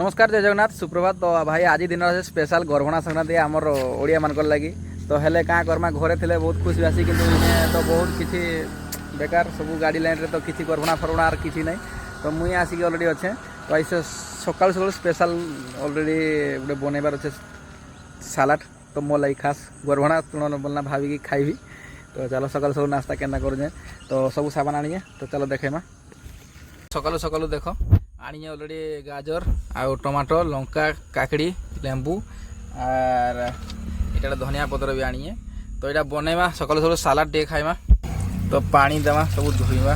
नमस्कार जय जगन्नाथ सुप्रभात। तो भाई आज दिन स्पेशल गरभणा संक्रांति आमर ओडिया मान लगी तो हेले क्या करमा घरे थे बहुत खुशी आसी कि तो बहुत किसी बेकार सब गाड़ी लाइन रे तो किसी गरभणा फरभणा आर किसी नहीं तो मुई आसिक अलरेडी अच्छे तो ऐसे सकाल सकाल स्पेशल अलरेडी गोटे बनइबार अच्छे सालाड तो मो लगी खास गरभणा तुण बोलना भाविकी खाइबी तो चलो सकाल सब नास्ता केना करें तो सब सामान आनिए तो चलो देखेमा सकालू सकालू देख आनी अलरेडी गाजर आउ टमाटो लंका काकड़ी लेंबू और इटा धनिया पतर भी आनिए तो यहाँ बनइबा सकालू सकालू सालाड टे खाइबा तो पानी देवा सब धोइबा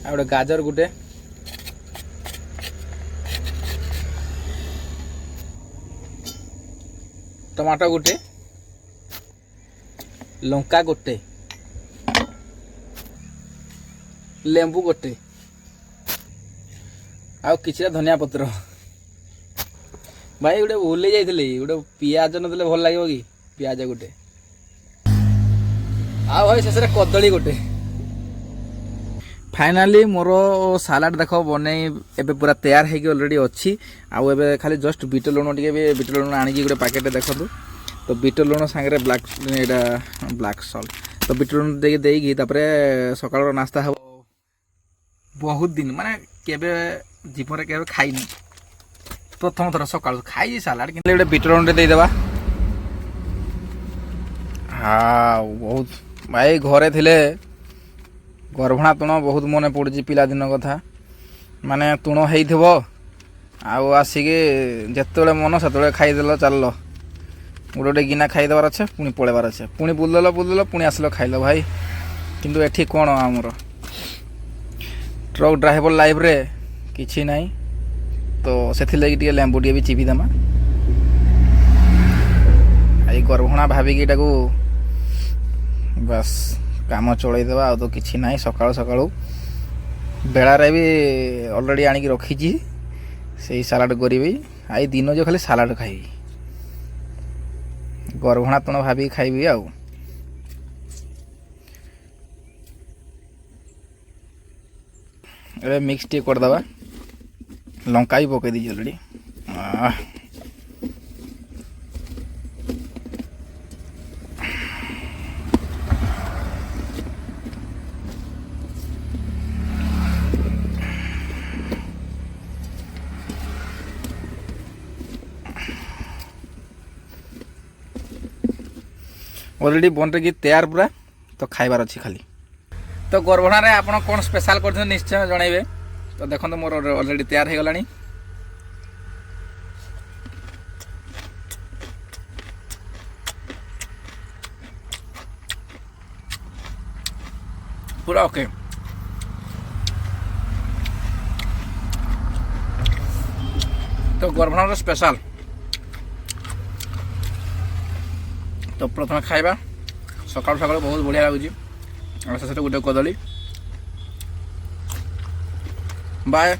आ गाजर गुटे टमाटो गोटे लंका गोटे लेंबू गोटे आउ किसी धनिया पत्र भाई गोटे भूली जाइए गोटे पियाज नदेले भल लगे कि पियाज गोटे आ भाई शेष कदली गोटे फाइनाली मोर सालाड देख बन एबे पूरा तैयार है ऑलरेडी अच्छी आउ एबे खाली जस्ट बीट लुण टे बीट लुण आनिकी गोटे पैकेट देखु तो बीट लुण सांगे ब्लैक सल्ट तो बीट लुण देकी सकाल नास्ता हम बहुत दिन माने केबे जीवन केबे खाइनी प्रथम थर सकाल खाई सालाड कि गोटे बीट लुण देदेबा हाँ बहुत भाई घरे थिले गरभणा तुण बहुत मन पड़ी पिला दिन कथा माने तुण हो आसिकी जिते मन से खाईदेल चल गोटे गोटे गिना खाईदेवार अच्छे पुणी पलैबार अच्छे पुणी बुलदेल पुणी आसल खाइल भाई किंतु एठी कौन आमर ट्रक ड्राइवर लाइफ रे किछि नाई तो से लगी लेंबू टे भी चिपीदेमा आई गरभणा भाविकी बस काम चलईदेवा आ तो किसी ना सका सका बेड़ारे भी अलरेडी आनिक रखी से सालाड करी आई दिन जो खाली सालाड खाइबी गरभणा तुण भाभी खाइबी आउ मिक्स टे करदे लंका भी पकई दी अलरेडी ऑलरेडी बन रही तैयार पूरा तो खाइबार अच्छी खाली तो गरभणा रे आपण कौन स्पेशल कर निश्चय जनइबे तो देखो तो मोर ऑलरेडी तैयार हो गलानी पूरा ओके तो गरभणा रे स्पेशल तो प्रथम खाइबा सकाल सकाल बहुत बढ़िया लगुच गोटे कदली बाय।